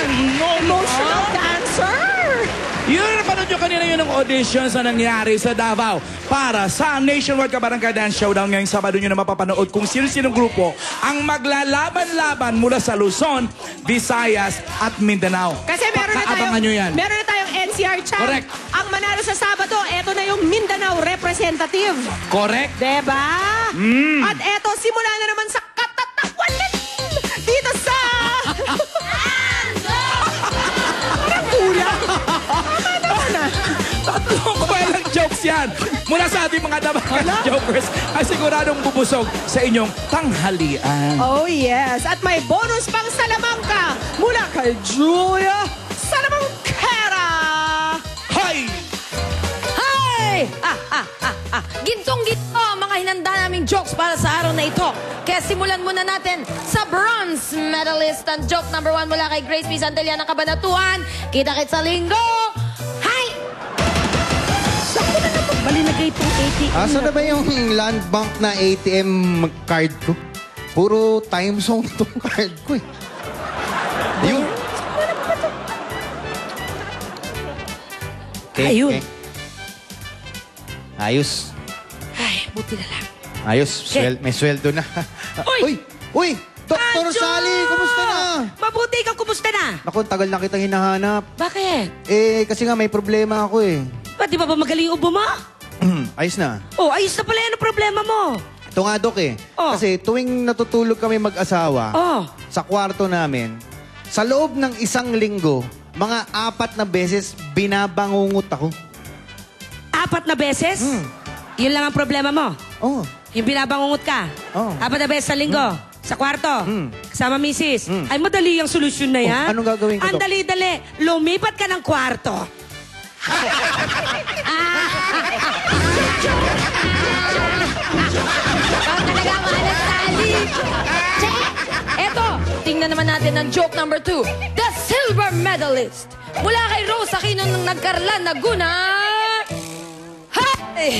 Emotional dancer! Yun, napanood nyo kanina yun ang auditions na nangyari sa Davao para sa Nationwide Kabarangay Dance Showdown ngayong Sabado nyo na mapapanood kung sino-sinong grupo ang maglalaban-laban mula sa Luzon, Visayas at Mindanao. Kasi meron na tayong NCR champ. Correct. Ang manalo sa Sabado, eto na yung Mindanao representative. Correct. Diba? At eto, simula na naman sa katatakwan dito sa... Parang kulang. Tama naman ah. Tatlong kwelang jokes yan. Mula sa ating mga dabakan jokers ay siguradong bubusog sa inyong tanghalian. Oh yes. At may bonus pang salamangka mula kay Julia Salamangkera. Hay! Hey! Gintong-ginto ang mga hinanda naming jokes para sa araw na ito. Kaya simulan muna natin sa bronze medalist. Ang joke number 1 mula kay Grace P. Santelia ng Kabanatuan. Kita-kits sa linggo. Hi! Saan ko na naman malinagay itong ATM? Asa na ba yung land bank na ATM card ko? Puro time zone itong card ko eh. Ayun. Ayun. Ayos. Ay, buti na lang. Ayos. May sweldo na. Uy! Dr. Sally, kumusta na? Mabuti ikaw, kumusta na? Naku, tagal na kitang hinahanap. Bakit? Kasi nga may problema ako eh. Ba't di ba magaling yung ubo mo? Ayos na. Oh, ayos na pala yan ang problema mo. Ito nga, Dok eh. Oh. Kasi tuwing natutulog kami mag-asawa, sa kwarto namin, sa loob ng 1 linggo, mga 4 na beses binabangungot ako. 4 na beses? Yun lang ang problema mo? Oh. Yung binabangungot ka? 4 na beses sa linggo? Sa kwarto? Kasama misis? Ay, madali yung solusyon na yan. Anong gagawin ko, Ang Dok? dali-dali. Lumipat ka ng kwarto. Talaga, maalas tali. Check! Eto, tingnan naman natin ang joke number 2. The silver medalist. Mula kay Rose Aquino ng Nagkarlan, Laguna. Hi!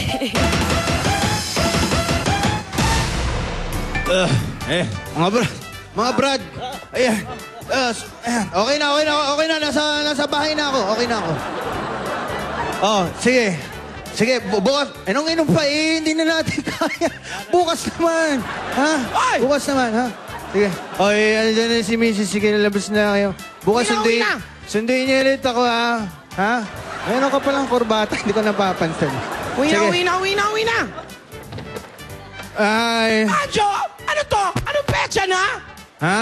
Mga brad. Ayan. Ayan. Okay na. Nasa bahay na ako. Okay na ako. Oh, sige. Sige, bukas. Anong inom pa eh? Hindi na natin kaya. Bukas naman. Ha? Bukas naman, ha? Sige. Okay, ano dyan na si Mrs. Sige, nalabas na kayo. Bukas sunduin niyo ulit ako, ha? Ha? Mayroon ka palang kurbata. Hindi ko napapansin. Uwi na. Ay. Anjo, ano to? Anong petsa na? Ha?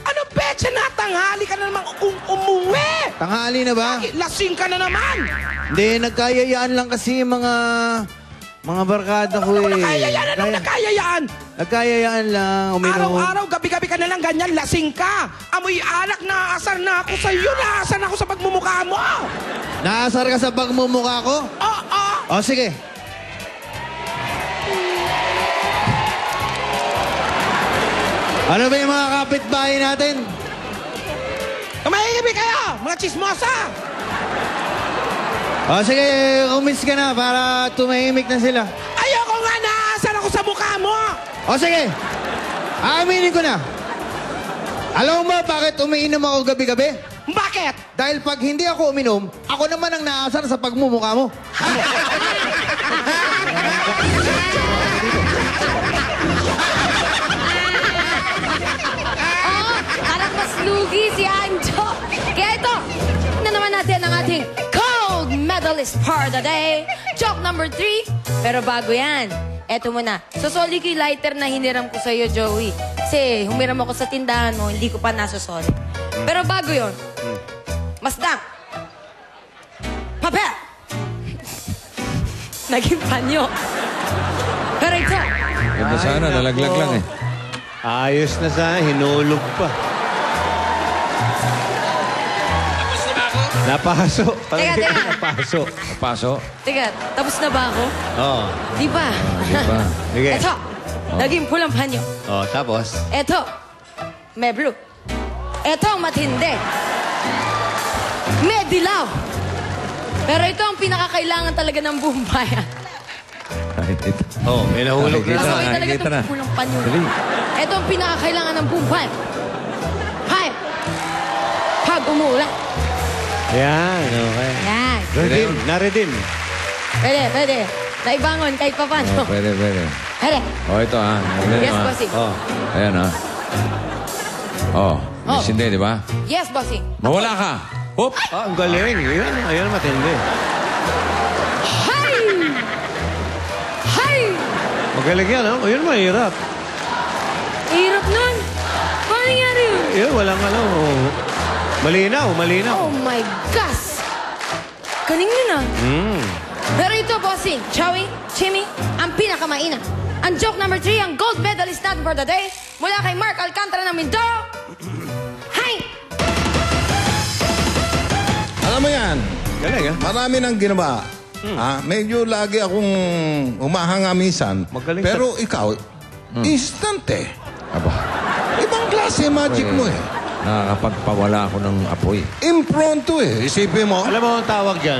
Anong petsa na? Tanghali ka na naman umuwi. Tanghali na ba? Lasing ka na naman. Hindi, nagkayayaan lang kasi yung mga barkada ko eh. Nagkayayaan? Nagkayayaan lang, uminom. Araw-araw, gabi-gabi ka na lang ganyan, lasing ka. Amoy alak, naaasar na ako sa iyo, naaasar na ako sa pagmumukha mo. Naasar ka sa pagmumukha ko? Oo. O, sige. Ano ba yung mga kapitbahay natin? Kumahigibi kayo, mga chismosa. O, sige, kumis ka na para tumahimik na sila. Ayoko nga, naaasar ako sa mukha mo. O, sige. Aaminin ko na. Alam mo bakit umiinom ako gabi-gabi? Bakit? Dahil pag hindi ako uminom, ako naman ang naasar sa pagmumukha mo. Parang mas lugi si Anjo. Kaya ito, na naman natin ang ating gold medalist for the day. Joke number 3. Pero bago yan, eto muna. Sosoli ko yung lighter na hiniram ko sa'yo, Joey. Kasi humiram ako sa tindahan mo, hindi ko pa nasosoli. Pero bago yon, Masdang. Papel. Naging panyo. Pero ito. Ganda sana, nalaglag lang eh. Ayos na sana, hinulog pa. Napaso. Teka. Paso. Teka, tapos na ba ako? Oo. Di ba? Di ba? Sige. Ito, naging pulang panyo. Oh, tapos? Ito, may blue. Ito ang matindi. May dilaw. Pero ito ang pinakakailangan talaga ng buong bayan. Kahit ito. Oh, may nahulog na. Masakit talaga nakikita na. itong pulang panyo. Dali. Ito ang pinakakailangan ng buong bayan. Pipe. umuulan. Yan, okay. Yan. Na-redeem. Pwede. Naibangon kahit pa paano. Oh, pwede. Pwede. Oh, ito ha. Yes, bossing. Oh. Ayan ha. Oh, miss hindi, di ba? Yes, bossing. Mawala ka. Hop! Ah, ang galing. Ayun, matindi. Hay! Hay! Magaling yan, oh. Ayun, mahirap. Hirap nun. Paano nangyari yun? Ayun, walang ano. Malinaw. Oh my gosh! Galing yun ah. Pero ito, bossing, Chowie, Chimmy, ang pinakamaina. Ang joke number 3, ang gold medalist natin for the day, mula kay Mark Alcantara ng Mindoro. Hi! Alam mo yan, Galing, ah. marami nang ginawa. Medyo lagi akong humahanga minsan. Magaling Pero ikaw, instant eh. Aba, Ibang klase magic mo eh. nakakapagpawala ako ng apoy. Impronto eh. Isipin mo. Alam mo ang tawag dyan?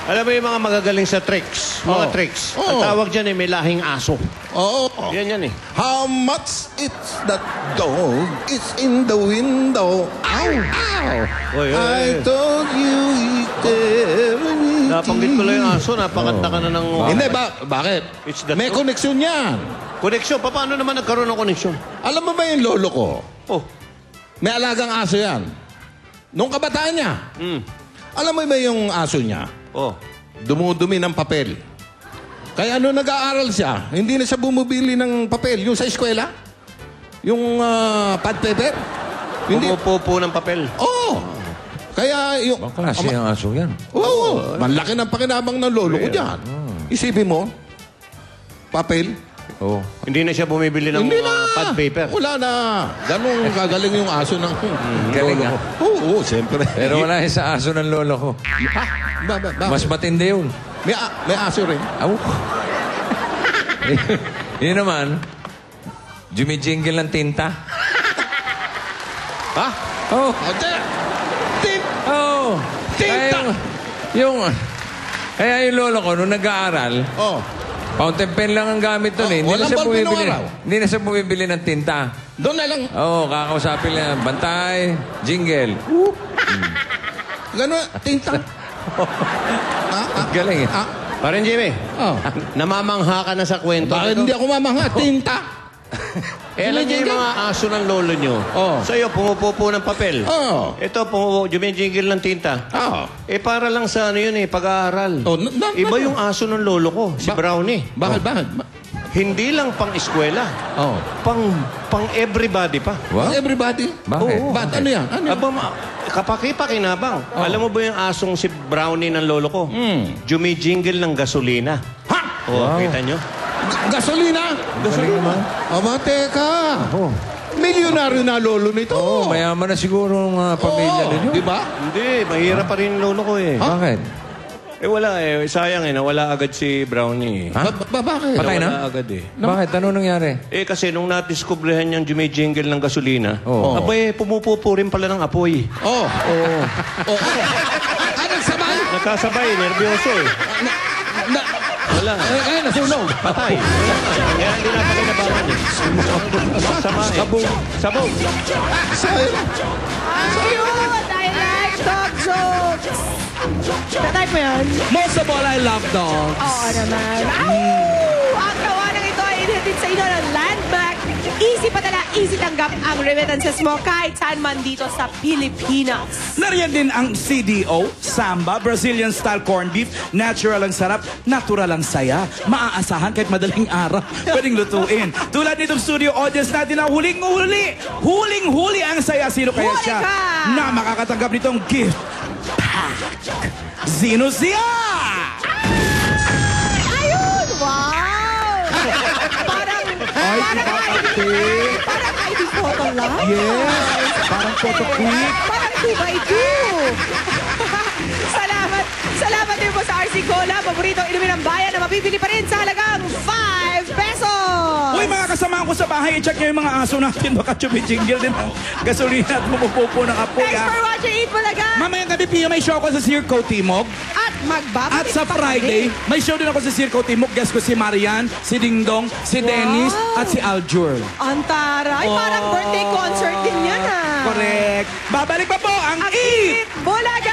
Alam mo yung mga magagaling sa tricks? Mga tricks. Ang tawag dyan may lahing aso. Oo. Yan eh. How much it's that dog? It's in the window. Ow! Ow! Oy. I told you eternity. Napanggit ko lang yung aso. Napakanta ka na ng... Hindi, bakit? It's that May dog. koneksyon yan. Koneksyon. Paano naman nagkaroon ng koneksyon? Alam mo ba yung lolo ko? Oh. May alagang aso yan. Nung kabataan niya. Alam mo ba yung aso niya? Oh. Dumudumi ng papel. Kaya nung nag-aaral siya, hindi na siya bumibili ng papel. Yung sa eskwela. Yung pad paper. Hindi. Pumupupo ng papel. Oo. Kaya yung... Bang klase ang aso yan? Oo. Malaki ng pakinabang ng lolo ko dyan. Isipin mo, papel. Oo. Hindi na siya bumibili ng Hindi na. pad paper. Wala na. Ganun kagaling yung aso ng Galing, lolo ko. Oo, siyempre. Pero wala yung sa aso ng lolo ko. Mas matindi yun. May aso rin. Aw. Yun naman, jumijingle ng tinta. Ha? Oh. Oh. Tinta! Kaya yung lolo ko, nung nag-aaral, Oh. fountain pen lang ang gamit doon eh. walang ballpen nung araw. Hindi na siya bumibili ng tinta. Doon na lang. Oo, kakausapin lang. Bantay, jingle. Gano'n, tinta. Galing eh. Parang Jimmy, Oh. namamangha ka na sa kwento. Bakit hindi ako mamangha? Tinta. Alam niyo yung mga aso ng lolo nyo. Oh. Sa'yo, pumupupo ng papel. Oh. Ito, jumijigil ng tinta. Oh. Para lang sa ano yun pag-aaral. Oh, Iba yung aso ng lolo ko, si Brownie. Bakit? Hindi lang pang-eskwela. Oh. Pang everybody pa. Wow. Everybody? Bakit? Oo. Ba't ano yan? Ano yan? Kapakipakinabang. Alam mo ba yung asong si Brownie ng lolo ko? Jumijingle ng gasolina. Ha? Oh, kita nyo? Gasolina? Gasolina. Aba, teka. Milyonaryo na lolo nito. Oo, mayaman na siguro ang pamilya ninyo. Di ba? Hindi, mahirap pa rin lolo ko eh. Bakit? Wala eh. Sayang nawala agad si Brownie. Ha? Bakit? Patay na? Nawala agad eh. Bakit? Ano nangyari? Kasi nung natiskubrihan niyang jumijingle ng gasolina, Oo. abay, pumupupo rin pala ng apoy. Oh. Anong sabay? Nagkasabay, nervyoso eh. Wala. Nasunog. Patay. Wala. Kaya hindi na pakinabangan eh. Sama eh. Sabog. Cute! I like dog jokes! Na-type mo yan? Most of all, I love dogs. Oo naman. Ow! Ang tawanan ito ay inhatid sa inyo ng Landmark. Easy padala, easy tanggap ang remittances mo kahit saan man dito sa Pilipinas. Nariyan din ang CDO, Samba, Brazilian Style Corned Beef, natural ang sarap, natural ang saya, maaasahan kahit madaling araw, pwedeng lutuin. Tulad nitong studio audience natin na huling-huli ang saya. Sino kaya Huli siya ka! na makakatanggap nitong gift pack? Sino siya? Ayun! Wow! Parang ID photo lang. Yes, parang photo quick. Parang 2x2. Salamat din po sa RC Cola. Paboritong inumin ng bayan na mabibili pa rin sa halagang 5 pesos. Uy, mga kasamahan ko sa bahay, i-check nyo yung mga aso natin. Baka chumijingle din ang gasolina at bumupupo ng apoy. Thanks for watching Eat Bulaga. Mamayang gabi, Pio, may show ko sa Circo Timog. At magbabalik At sa pa Friday, kami. may show din ako sa Circo Timog. Guest ko si Marian, si Dingdong, si Dennis, at si Aljur. Antara. Ay, parang birthday concert din yan ah. Correct. Babalik pa po ang Ang Eat Bulaga!